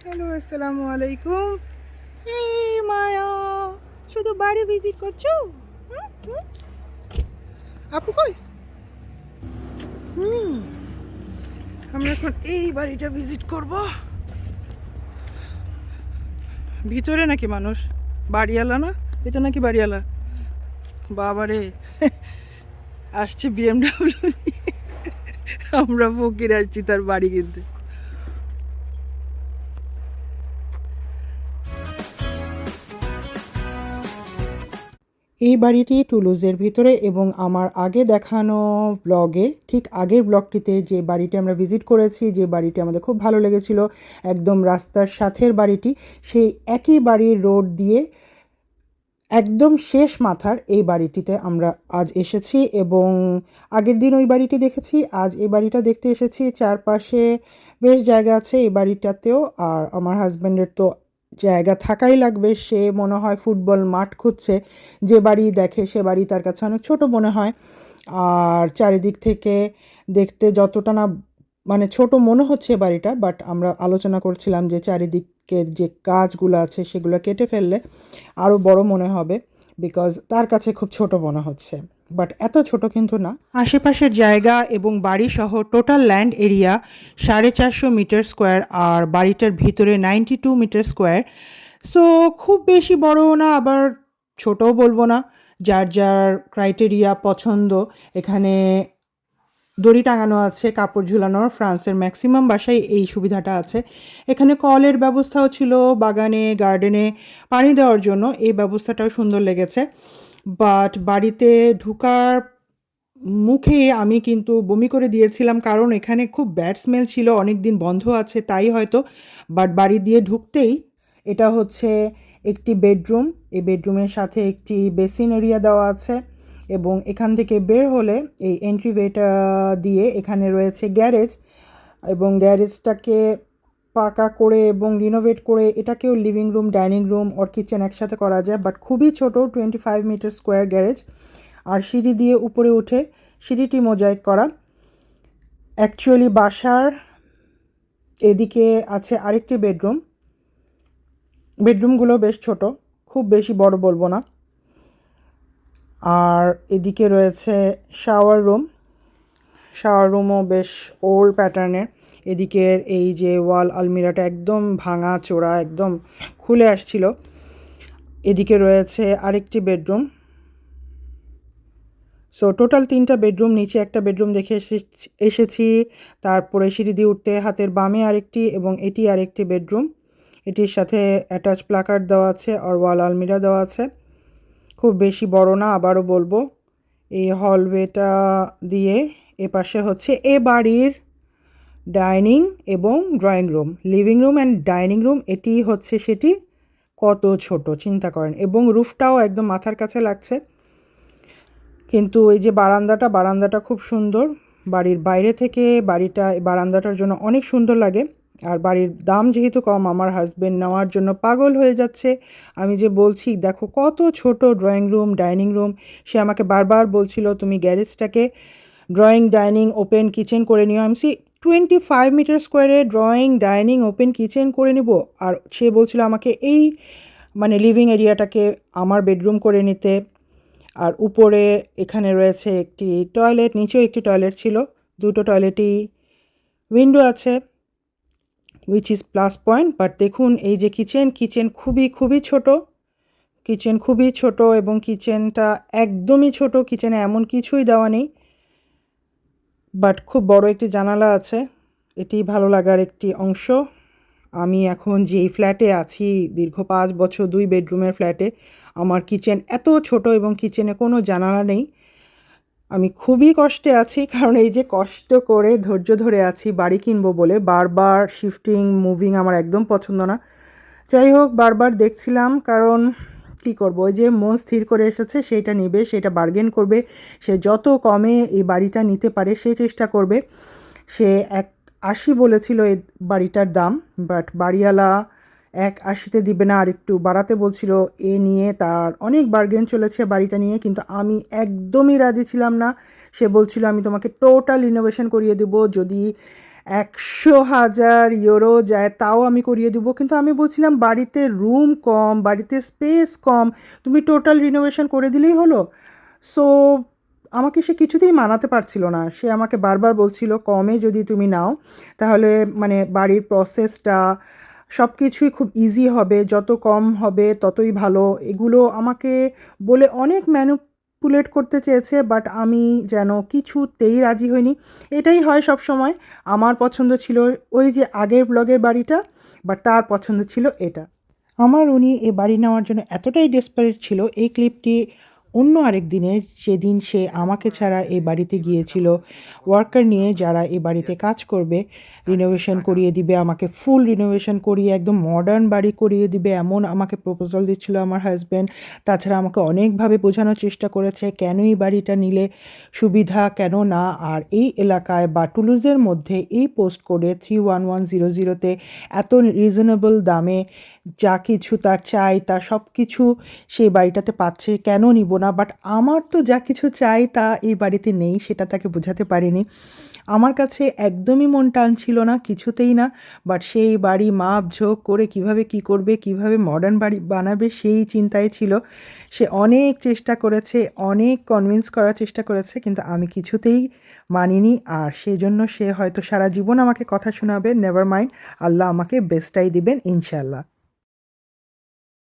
Hello, আসসালামু আলাইকুম। এই মায়া, শুধু বাড়ি ভিজিট করছো? হুম হুম। আপু কই? হুম আমরা এখন এই বাড়িটা ভিজিট করব। ভিতরে নাকি মানুষ? বাড়িওয়ালা না? এটা নাকি বাড়িওয়ালা? বাবারে, আসছে বিএমডাব্লিউ। আমরা ফকির আসছি তার বাড়ি কিনতে। এই বাড়িটি টুলুজের ভিতরে এবং আমার আগে দেখানো ভ্লগে, ঠিক আগের ব্লগটিতে যে বাড়িটি আমরা ভিজিট করেছি, যে বাড়িটি আমাদের খুব ভালো লেগেছিল, একদম রাস্তার সাথের বাড়িটি, সেই একই বাড়ির রোড দিয়ে একদম শেষ মাথার এই বাড়িটিতে আমরা আজ এসেছি এবং আগের দিন ওই বাড়িটি দেখেছি, আজ এই বাড়িটা দেখতে এসেছি। চারপাশে বেশ জায়গা আছে এই বাড়িটাতেও, আর আমার হাজব্যান্ডের তো জায়গা থাকাই লাগবে। সে মনে হয় ফুটবল মাঠ খুঁজছে, যে বাড়ি দেখে সে বাড়ি তার কাছে অনেক ছোট মনে হয়। আর চারিদিক থেকে দেখতে যতটা না মানে ছোট মনে হচ্ছে বাড়িটা, বাট আমরা আলোচনা করছিলাম যে চারিদিকের যে গাছগুলো আছে সেগুলো কেটে ফেললে আরও বড় মনে হবে, বিকজ তার কাছে খুব ছোট মনে হচ্ছে, বাট এত ছোট কিন্তু না। আশেপাশের জায়গা এবং বাড়ি সহ total land area 450 metre square, আর বাড়িটার ভিতরে 92 মিটার স্কোয়ার। সো খুব বেশি বড়ও না, আবার ছোটও বলবো না। যার যার ক্রাইটেরিয়া পছন্দ, এখানে দড়ি টাঙানো আছে কাপড় ঝুলানোর। ফ্রান্সের ম্যাক্সিমাম বাসায় এই সুবিধাটা আছে। এখানে কলের ব্যবস্থাও ছিল, বাগানে গার্ডেনে পানি দেওয়ার জন্য এই ব্যবস্থাটাও সুন্দর লেগেছে। বাট বাড়িতে ঢুকার মুখে আমি কিন্তু বমি করে দিয়েছিলাম, কারণ এখানে খুব ব্যাড স্মেল ছিল, অনেক দিন বন্ধ আছে তাই হয়তো। বাট বাড়ি দিয়ে ঢুকতেই এটা হচ্ছে একটি বেডরুম। এই বেডরুমের সাথে একটি বেসিন এরিয়া দেওয়া আছে এবং এখান থেকে বের হলে এই এন্ট্রিওয়েটা দিয়ে এখানে রয়েছে গ্যারেজ, এবং গ্যারেজটাকে পাকা করে এবং রিনোভেট করে এটাকেও লিভিং রুম, ডাইনিং রুম ওর কিচেন একসাথে করা যায়। বাট খুবই ছোট, 25 মিটার স্কোয়ার গ্যারেজ। আর সিঁড়ি দিয়ে উপরে উঠে, সিঁড়িটি মোজাইক করা। অ্যাকচুয়ালি বাসার এদিকে আছে আরেকটি বেডরুম। বেডরুমগুলো বেশ ছোট, খুব বেশি বড় বলবো না। আর এদিকে রয়েছে শাওয়ার রুম। শাওয়ার রুমও বেশ ওল্ড প্যাটার্নের। এদিকের এই যে ওয়াল আলমিরাটা একদম ভাঙা চোরা, একদম খুলে আসছিল। এদিকে রয়েছে আরেকটি বেডরুম। সো টোটাল 3টা বেডরুম, নিচে একটা বেডরুম দেখে এসেছি। তারপরে সিঁড়ি দিয়ে উঠতে হাতের বামে আরেকটি এবং এটি আরেকটি বেডরুম। এটির সাথে অ্যাটাচ প্লাকার্ড দেওয়া আছে আর ওয়াল আলমিরা দেওয়া আছে। খুব বেশি বড় না, আবারও বলবো। এই হলওয়েটা দিয়ে এপাশে হচ্ছে এ বাড়ির ডাইনিং এবং drawing room, living room and dining room. এটি হচ্ছে সেটি, কত ছোট চিন্তা করেন, এবং রুফটাও একদম মাথার কাছে লাগছে। কিন্তু এই যে বারান্দাটা খুব সুন্দর। বাড়ির বাইরে থেকে বারান্দাটার জন্য অনেক সুন্দর লাগে। আর বাড়ির দাম যেহেতু কম, আমার হাজবেন্ড নেওয়ার জন্য পাগল হয়ে যাচ্ছে। আমি যে বলছি দেখো কত ছোট ড্রয়িং রুম, ডাইনিং রুম, সে আমাকে বারবার বলছিল তুমি গ্যারেজটাকে ড্রয়িং, ডাইনিং, ওপেন কিচেন করে নিও। আমি 25 মিটার স্কোয়ারে ড্রয়িং, ডাইনিং, ওপেন কিচেন করে নিব? আর সে বলছিল আমাকে এই মানে লিভিং এরিয়াটাকে আমার বেডরুম করে নিতে। আর উপরে এখানে রয়েছে একটি টয়লেট, নিচেও একটি টয়লেট ছিল। দুটো টয়লেটই উইন্ডো আছে, which is plus point. But দেখুন এই যে কিচেন খুবই খুবই ছোট। কিচেন খুবই ছোট এবং কিচেনটা একদমই ছোট, কিচেনে এমন কিছুই দেওয়া নেই। বাট খুব বড় একটি জানালা আছে, এটি ভালো লাগার একটি অংশ। আমি এখন যেই ফ্ল্যাটে আছি, দীর্ঘ 5 বছর 2 বেডরুমের ফ্ল্যাটে, আমার কিচেন এত ছোট এবং কিচেনে কোনো জানালা নেই। আমি খুবই কষ্টে আছি, কারণ এই যে কষ্ট করে ধৈর্য ধরে আছি বাড়ি কিনবো বলে, বারবার শিফটিং মুভিং আমার একদম পছন্দ না। যাই হোক, বারবার দেখছিলাম, কারণ কী করবো, ওই যে মন স্থির করে এসেছে সেইটা নেবে, সেটা বার্গেন করবে। সে যত কমে এই বাড়িটা নিতে পারে সে চেষ্টা করবে। সে 180 বলেছিল এই বাড়িটার দাম, বাট বাড়িওয়ালা 180-তে দিবে না, আরেকটু বাড়াতে বলছিল। এ নিয়ে তার অনেক বার্গেন চলেছে বাড়িটা নিয়ে, কিন্তু আমি একদমই রাজি ছিলাম না। সে বলছিল আমি তোমাকে টোটাল রিনোভেশন করিয়ে দেবো, যদি 100,000 ইউরো যায় তাও আমি করিয়ে দেবো। কিন্তু আমি বলছিলাম বাড়িতে রুম কম, বাড়িতে স্পেস কম, তুমি টোটাল রিনোভেশন করে দিলেই হলো। সো আমাকে সে কিছুতেই মানাতে পারছিল না। সে আমাকে বারবার বলছিল কমে যদি তুমি নাও তাহলে মানে বাড়ির প্রসেসটা সব কিছুই খুব ইজি হবে, যত কম হবে ততই ভালো। এগুলো আমাকে বলে অনেক ম্যানিপুলেট করতে চেয়েছে, বাট আমি যেন কিছুতেই রাজি হইনি। এটাই হয় সব সময়। আমার পছন্দ ছিল ওই যে আগের ব্লগের বাড়িটা, বাট তার পছন্দ ছিল এটা। আমার উনি এ বাড়ি নেওয়ার জন্য এতটাই ডেসপারেট ছিল, এই ক্লিপটি অন্য আরেক দিনের, যেদিন সে আমাকে ছাড়া এই বাড়িতে গিয়েছিল ওয়ার্কার নিয়ে, যারা এই বাড়িতে কাজ করবে, রিনোভেশন করিয়ে দিবে, আমাকে ফুল রিনোভেশন করিয়ে একদম মডার্ন বাড়ি করিয়ে দিবে এমন আমাকে প্রপোজাল দিচ্ছিল আমার হাজব্যান্ড। তাছাড়া আমাকে অনেকভাবে বোঝানোর চেষ্টা করেছে কেন এই বাড়িটা নিলে সুবিধা, কেন না। আর এই এলাকায় বা টুলুজের মধ্যে এই পোস্ট কোডে 31100-তে এত রিজনেবল দামে যা কিছু তার চাই তা সব কিছু সেই বাড়িটাতে পাচ্ছে, কেন নিব না। বাট আমার তো যা কিছু চাই তা এই বাড়িতে নেই, সেটা তাকে বোঝাতে পারিনি। আমার কাছে একদমই মন টানছিল না, কিছুতেই না। বাট সেই বাড়ি মাপঝোঁক করে কিভাবে কি করবে, কিভাবে মডার্ন বাড়ি বানাবে সেই চিন্তায় ছিল। সে অনেক চেষ্টা করেছে, অনেক কনভিন্স করার চেষ্টা করেছে, কিন্তু আমি কিছুতেই মানিনি। আর সেজন্য সে হয়তো সারা জীবন আমাকে কথা শোনাবে। নেভার মাইন্ড, আল্লাহ আমাকে বেস্টটাই দিবেন ইনশাল্লাহ।